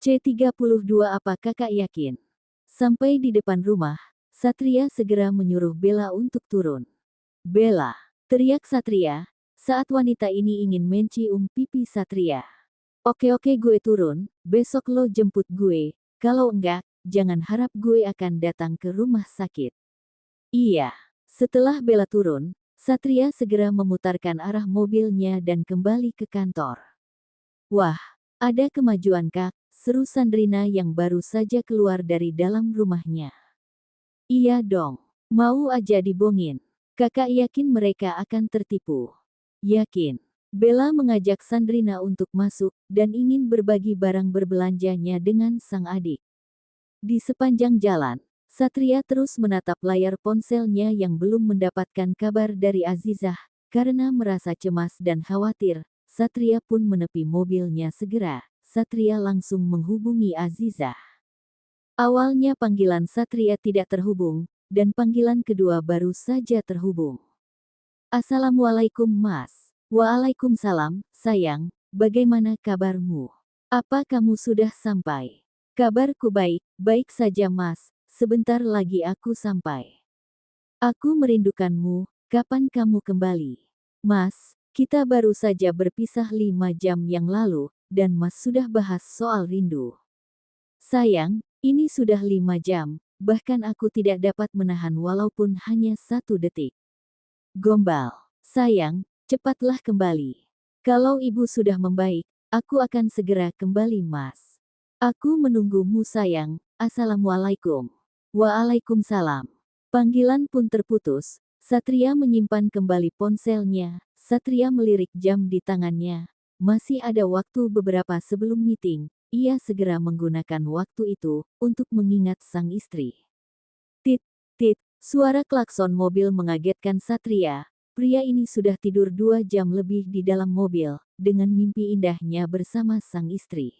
C32 Apa kakak yakin? Sampai di depan rumah, Satria segera menyuruh Bella untuk turun. Bella, teriak Satria, saat wanita ini ingin mencium pipi Satria. Oke gue turun, besok lo jemput gue, kalau enggak, jangan harap gue akan datang ke rumah sakit. Iya. Setelah Bella turun, Satria segera memutarkan arah mobilnya dan kembali ke kantor. Wah, ada kemajuan kak, seru Sandrina yang baru saja keluar dari dalam rumahnya. Iya dong, mau aja dibongin. Kakak yakin mereka akan tertipu. Yakin. Bella mengajak Sandrina untuk masuk dan ingin berbagi barang berbelanjanya dengan sang adik. Di sepanjang jalan, Satria terus menatap layar ponselnya yang belum mendapatkan kabar dari Azizah. Karena merasa cemas dan khawatir, Satria pun menepi mobilnya segera. Satria langsung menghubungi Azizah. Awalnya panggilan Satria tidak terhubung, dan panggilan kedua baru saja terhubung. Assalamualaikum Mas. Waalaikumsalam, sayang, bagaimana kabarmu? Apa kamu sudah sampai? Kabarku baik, baik saja Mas, sebentar lagi aku sampai. Aku merindukanmu, kapan kamu kembali? Mas, kita baru saja berpisah 5 jam yang lalu, dan Mas sudah bahas soal rindu. Sayang, ini sudah 5 jam, bahkan aku tidak dapat menahan walaupun hanya 1 detik. Gombal, sayang, cepatlah kembali. Kalau ibu sudah membaik, aku akan segera kembali Mas. Aku menunggumu sayang, assalamualaikum. Waalaikumsalam. Panggilan pun terputus, Satria menyimpan kembali ponselnya, Satria melirik jam di tangannya. Masih ada waktu beberapa sebelum meeting, ia segera menggunakan waktu itu, untuk mengingat sang istri. Tit, tit, suara klakson mobil mengagetkan Satria. Pria ini sudah tidur 2 jam lebih di dalam mobil, dengan mimpi indahnya bersama sang istri.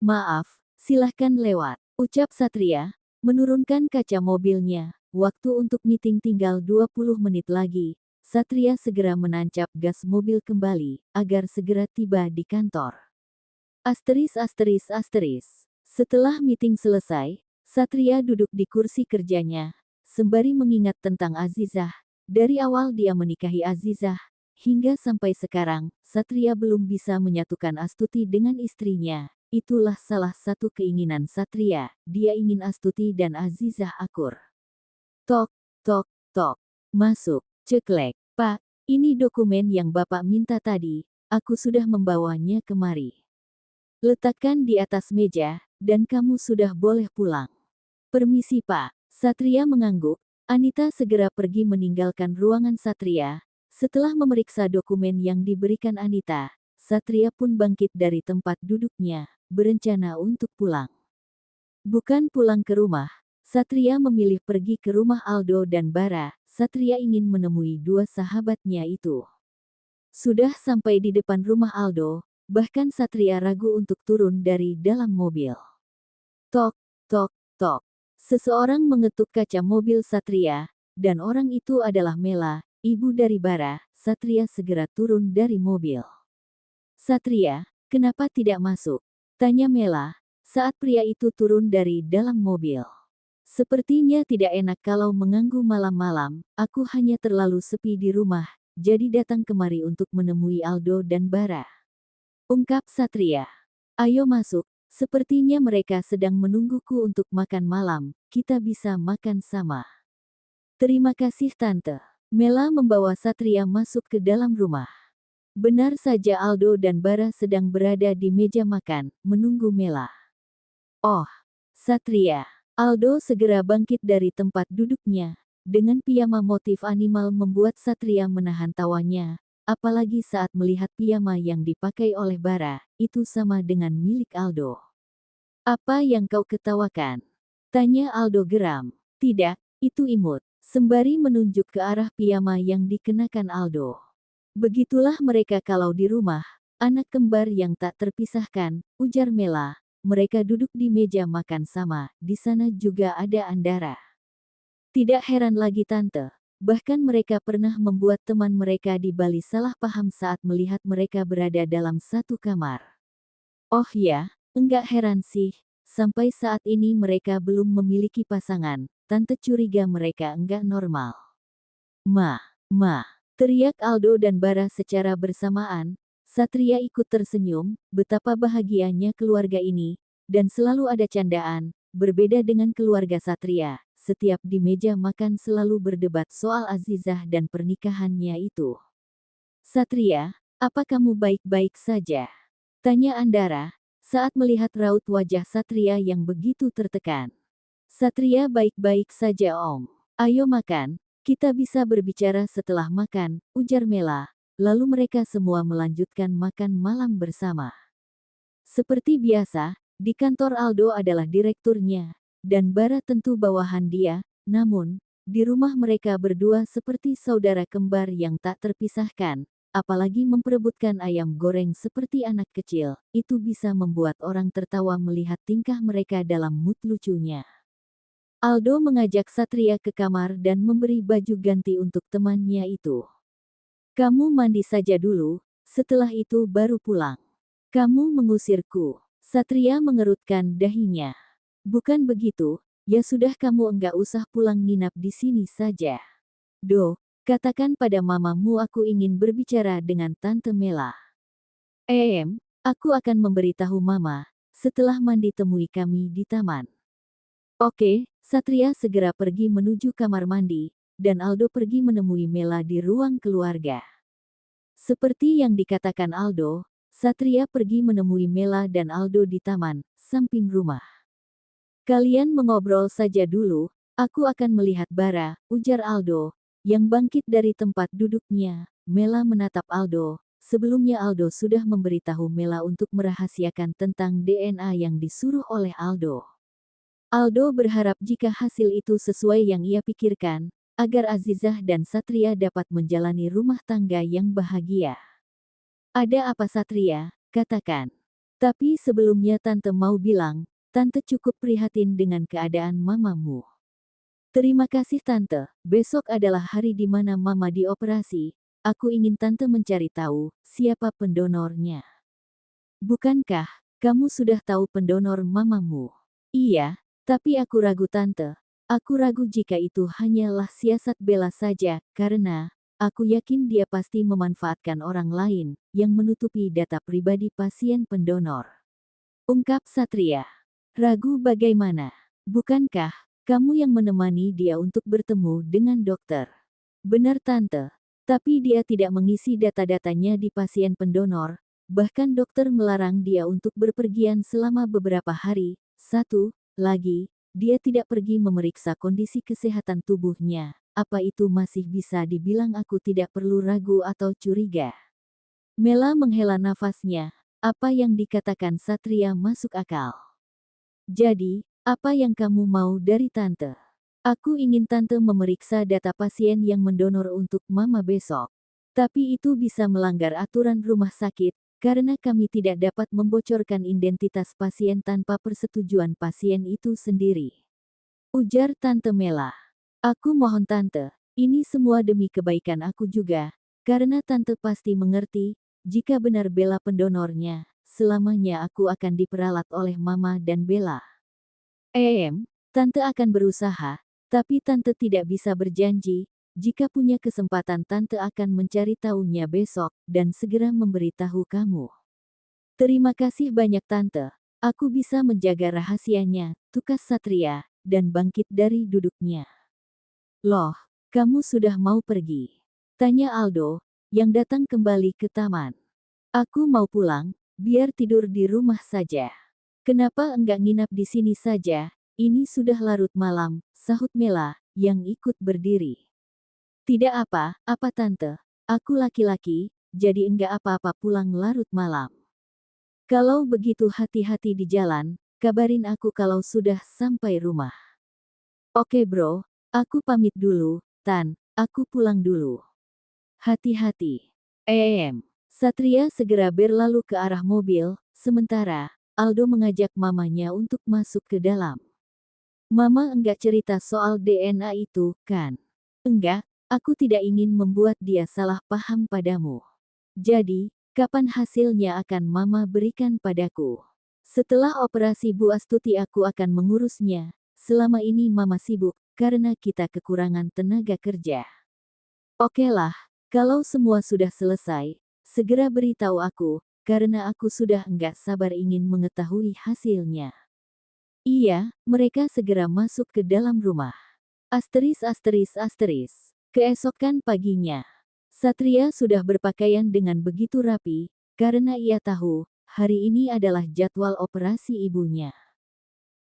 Maaf, silahkan lewat, ucap Satria, menurunkan kaca mobilnya. Waktu untuk meeting tinggal 20 menit lagi. Satria segera menancap gas mobil kembali, agar segera tiba di kantor. Asteris. Setelah meeting selesai, Satria duduk di kursi kerjanya, sembari mengingat tentang Azizah. Dari awal dia menikahi Azizah, hingga sampai sekarang, Satria belum bisa menyatukan Astuti dengan istrinya. Itulah salah satu keinginan Satria, dia ingin Astuti dan Azizah akur. Tok, tok, tok. Masuk, ceklek. Pak, ini dokumen yang Bapak minta tadi, aku sudah membawanya kemari. Letakkan di atas meja, dan kamu sudah boleh pulang. Permisi Pak. Satria mengangguk. Anita segera pergi meninggalkan ruangan Satria. Setelah memeriksa dokumen yang diberikan Anita, Satria pun bangkit dari tempat duduknya, berencana untuk pulang. Bukan pulang ke rumah, Satria memilih pergi ke rumah Aldo dan Bara. Satria ingin menemui 2 sahabatnya itu. Sudah sampai di depan rumah Aldo, bahkan Satria ragu untuk turun dari dalam mobil. Tok, tok, tok. Seseorang mengetuk kaca mobil Satria, dan orang itu adalah Mela, ibu dari Bara. Satria segera turun dari mobil. Satria, kenapa tidak masuk? Tanya Mela, saat pria itu turun dari dalam mobil. Sepertinya tidak enak kalau mengganggu malam-malam, aku hanya terlalu sepi di rumah, jadi datang kemari untuk menemui Aldo dan Bara. Ungkap Satria. Ayo masuk. Sepertinya mereka sedang menungguku untuk makan malam, kita bisa makan sama. Terima kasih Tante. Mela membawa Satria masuk ke dalam rumah. Benar saja Aldo dan Bara sedang berada di meja makan, menunggu Mela. Oh, Satria. Aldo segera bangkit dari tempat duduknya. Dengan piyama motif animal membuat Satria menahan tawanya. Apalagi saat melihat piyama yang dipakai oleh Bara, itu sama dengan milik Aldo. Apa yang kau ketawakan? Tanya Aldo geram. Tidak, itu imut. Sembari menunjuk ke arah piyama yang dikenakan Aldo. Begitulah mereka kalau di rumah, anak kembar yang tak terpisahkan, ujar Mela. Mereka duduk di meja makan sama, di sana juga ada Andara. Tidak heran lagi Tante. Bahkan mereka pernah membuat teman mereka di Bali salah paham saat melihat mereka berada dalam satu kamar. Oh ya, Enggak heran sih, sampai saat ini mereka belum memiliki pasangan. Tante curiga mereka enggak normal. Ma, teriak Aldo dan Bara secara bersamaan. Satria ikut tersenyum, betapa bahagianya keluarga ini, dan selalu ada candaan. Berbeda dengan keluarga Satria, setiap di meja makan selalu berdebat soal Azizah dan pernikahannya itu. Satria, apa kamu baik-baik saja? Tanya Andara, saat melihat raut wajah Satria yang begitu tertekan. Satria baik-baik saja Om. Ayo makan, kita bisa berbicara setelah makan, ujar Mela. Lalu mereka semua melanjutkan makan malam bersama. Seperti biasa, di kantor Aldo adalah direkturnya, dan Bara tentu bawahan dia, namun, di rumah mereka berdua seperti saudara kembar yang tak terpisahkan, apalagi memperebutkan ayam goreng seperti anak kecil, itu bisa membuat orang tertawa melihat tingkah mereka dalam mood lucunya. Aldo mengajak Satria ke kamar dan memberi baju ganti untuk temannya itu. Kamu mandi saja dulu, setelah itu baru pulang. Kamu mengusirku. Satria mengerutkan dahinya. Bukan begitu, ya sudah kamu enggak usah pulang nginap di sini saja. Katakan pada mamamu aku ingin berbicara dengan Tante Mela. Aku akan memberitahu mama, setelah mandi temui kami di taman. Oke, Satria segera pergi menuju kamar mandi, dan Aldo pergi menemui Mela di ruang keluarga. Seperti yang dikatakan Aldo, Satria pergi menemui Mela dan Aldo di taman, samping rumah. Kalian mengobrol saja dulu, aku akan melihat Bara, ujar Aldo, yang bangkit dari tempat duduknya. Mela menatap Aldo, sebelumnya Aldo sudah memberitahu Mela untuk merahasiakan tentang DNA yang disuruh oleh Aldo. Aldo berharap jika hasil itu sesuai yang ia pikirkan, agar Azizah dan Satria dapat menjalani rumah tangga yang bahagia. Ada apa Satria? Katakan. Tapi sebelumnya Tante mau bilang, Tante cukup prihatin dengan keadaan mamamu. Terima kasih Tante, besok adalah hari di mana Mama dioperasi, aku ingin Tante mencari tahu, siapa pendonornya. Bukankah, kamu sudah tahu pendonor mamamu? Iya, tapi aku ragu Tante. Aku ragu jika itu hanyalah siasat Bella saja, karena, aku yakin dia pasti memanfaatkan orang lain, yang menutupi data pribadi pasien pendonor. Ungkap Satria. Ragu bagaimana? Bukankah, kamu yang menemani dia untuk bertemu dengan dokter? Benar Tante, tapi dia tidak mengisi data-datanya di pasien pendonor, bahkan dokter melarang dia untuk berpergian selama beberapa hari. Satu lagi, dia tidak pergi memeriksa kondisi kesehatan tubuhnya. Apa itu masih bisa dibilang aku tidak perlu ragu atau curiga? Mela menghela nafasnya. Apa yang dikatakan Satria masuk akal. Jadi, apa yang kamu mau dari Tante? Aku ingin Tante memeriksa data pasien yang mendonor untuk Mama besok. Tapi itu bisa melanggar aturan rumah sakit, karena kami tidak dapat membocorkan identitas pasien tanpa persetujuan pasien itu sendiri. Ujar Tante Mela. Aku mohon Tante, ini semua demi kebaikan aku juga, karena Tante pasti mengerti, jika benar Bella pendonornya, selamanya aku akan diperalat oleh Mama dan Bella. Tante akan berusaha, tapi Tante tidak bisa berjanji, jika punya kesempatan Tante akan mencari tahunya besok, dan segera memberitahu kamu. Terima kasih banyak Tante, aku bisa menjaga rahasianya, tukas Satria, dan bangkit dari duduknya. Loh, kamu sudah mau pergi? Tanya Aldo, yang datang kembali ke taman. Aku mau pulang, biar tidur di rumah saja. Kenapa enggak nginap di sini saja? Ini sudah larut malam, sahut Mela, yang ikut berdiri. Tidak apa-apa Tante, aku laki-laki, jadi enggak apa-apa pulang larut malam. Kalau begitu hati-hati di jalan, kabarin aku kalau sudah sampai rumah. Oke bro, aku pamit dulu, Tan, aku pulang dulu. Hati-hati. Satria segera berlalu ke arah mobil, sementara, Aldo mengajak mamanya untuk masuk ke dalam. Mama enggak cerita soal DNA itu, kan? Enggak, aku tidak ingin membuat dia salah paham padamu. Jadi, kapan hasilnya akan Mama berikan padaku? Setelah operasi Bu Astuti aku akan mengurusnya. Selama ini Mama sibuk, karena kita kekurangan tenaga kerja. Okelah, kalau semua sudah selesai, segera beritahu aku, karena aku sudah enggak sabar ingin mengetahui hasilnya. Iya, mereka segera masuk ke dalam rumah. Asteris asteris asteris. Keesokan paginya, Satria sudah berpakaian dengan begitu rapi, karena ia tahu, hari ini adalah jadwal operasi ibunya.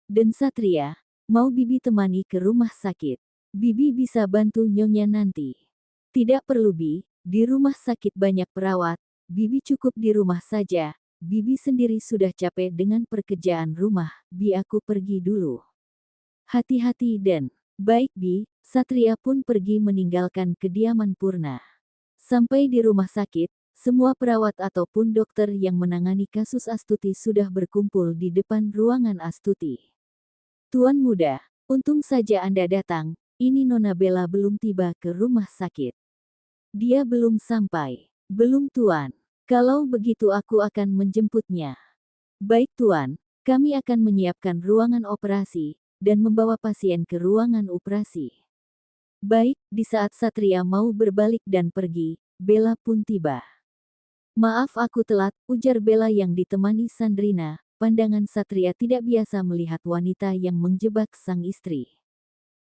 Dan Satria, mau Bibi temani ke rumah sakit. Bibi bisa bantu Nyonya nanti. Tidak perlu Bi, di rumah sakit banyak perawat, Bibi cukup di rumah saja. Bibi sendiri sudah capek dengan pekerjaan rumah, Bi aku pergi dulu. Hati-hati dan baik Bi, Satria pun pergi meninggalkan kediaman Purna. Sampai di rumah sakit, semua perawat ataupun dokter yang menangani kasus Astuti sudah berkumpul di depan ruangan Astuti. Tuan muda, untung saja Anda datang, ini Nona Bella belum tiba ke rumah sakit. Dia belum sampai. Belum Tuan. Kalau begitu aku akan menjemputnya. Baik Tuan, kami akan menyiapkan ruangan operasi, dan membawa pasien ke ruangan operasi. Baik, di saat Satria mau berbalik dan pergi, Bella pun tiba. Maaf aku telat, ujar Bella yang ditemani Sandrina. Pandangan Satria tidak biasa melihat wanita yang menjebak sang istri.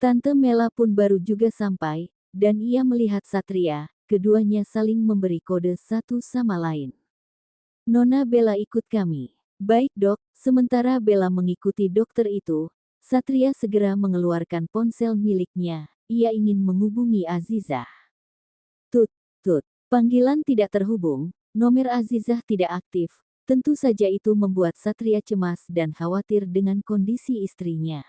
Tante Mela pun baru juga sampai, dan ia melihat Satria, keduanya saling memberi kode satu sama lain. Nona Bella ikut kami. Baik dok, sementara Bella mengikuti dokter itu, Satria segera mengeluarkan ponsel miliknya, ia ingin menghubungi Azizah. Tut, tut, panggilan tidak terhubung, nomor Azizah tidak aktif, tentu saja itu membuat Satria cemas dan khawatir dengan kondisi istrinya.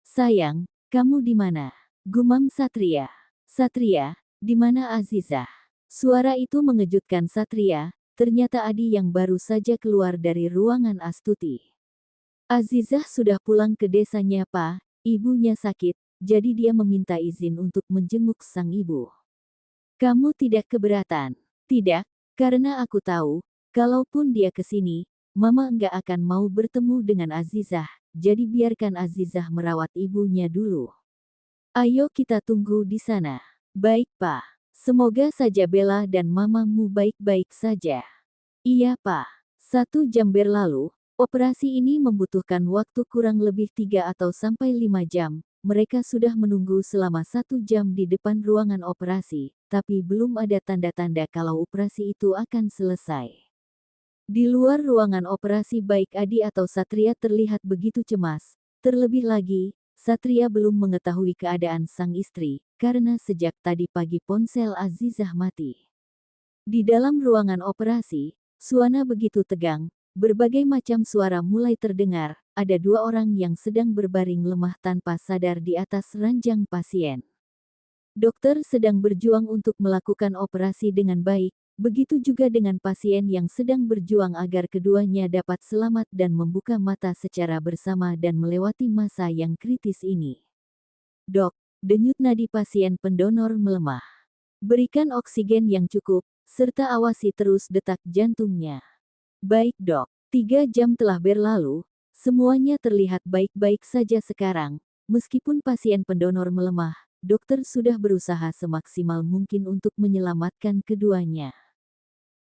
Sayang, kamu di mana? Gumam Satria. Satria, di mana Azizah? Suara itu mengejutkan Satria, ternyata Adi yang baru saja keluar dari ruangan Astuti. Azizah sudah pulang ke desanya Pak, ibunya sakit, jadi dia meminta izin untuk menjenguk sang ibu. Kamu tidak keberatan? Tidak, karena aku tahu, kalaupun dia ke sini, Mama enggak akan mau bertemu dengan Azizah, jadi biarkan Azizah merawat ibunya dulu. Ayo kita tunggu di sana. Baik Pak, semoga saja Bella dan Mamamu baik-baik saja. Iya Pak, 1 jam berlalu. Operasi ini membutuhkan waktu kurang lebih 3 atau sampai 5 jam. Mereka sudah menunggu selama 1 jam di depan ruangan operasi, tapi belum ada tanda-tanda kalau operasi itu akan selesai. Di luar ruangan operasi baik Adi atau Satria terlihat begitu cemas. Terlebih lagi, Satria belum mengetahui keadaan sang istri, karena sejak tadi pagi ponsel Azizah mati. Di dalam ruangan operasi, suasana begitu tegang. Berbagai macam suara mulai terdengar, ada 2 orang yang sedang berbaring lemah tanpa sadar di atas ranjang pasien. Dokter sedang berjuang untuk melakukan operasi dengan baik, begitu juga dengan pasien yang sedang berjuang agar keduanya dapat selamat dan membuka mata secara bersama dan melewati masa yang kritis ini. Dok, denyut nadi pasien pendonor melemah. Berikan oksigen yang cukup, serta awasi terus detak jantungnya. Baik dok, 3 jam telah berlalu, semuanya terlihat baik-baik saja sekarang. Meskipun pasien pendonor melemah, dokter sudah berusaha semaksimal mungkin untuk menyelamatkan keduanya.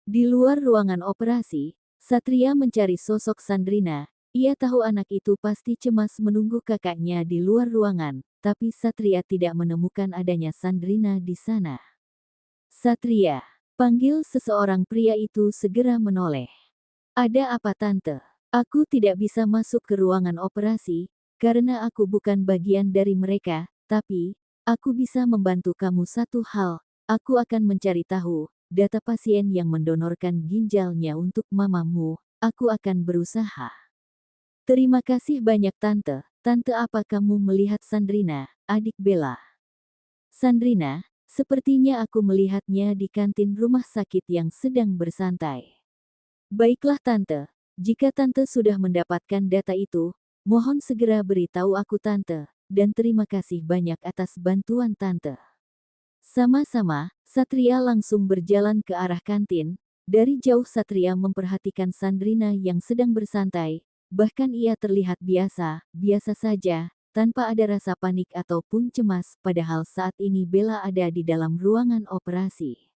Di luar ruangan operasi, Satria mencari sosok Sandrina. Ia tahu anak itu pasti cemas menunggu kakaknya di luar ruangan, tapi Satria tidak menemukan adanya Sandrina di sana. Satria, panggil seseorang pria itu segera menoleh. Ada apa tante? Aku tidak bisa masuk ke ruangan operasi, karena aku bukan bagian dari mereka, tapi, aku bisa membantu kamu satu hal, aku akan mencari tahu, data pasien yang mendonorkan ginjalnya untuk mamamu, aku akan berusaha. Terima kasih banyak tante, tante apa kamu melihat Sandrina, adik Bella? Sandrina, sepertinya aku melihatnya di kantin rumah sakit yang sedang bersantai. Baiklah tante, jika tante sudah mendapatkan data itu, mohon segera beritahu aku tante, dan terima kasih banyak atas bantuan tante. Sama-sama, Satria langsung berjalan ke arah kantin, Dari jauh Satria memperhatikan Sandrina yang sedang bersantai, bahkan ia terlihat biasa saja, tanpa ada rasa panik ataupun cemas, padahal saat ini Bella ada di dalam ruangan operasi.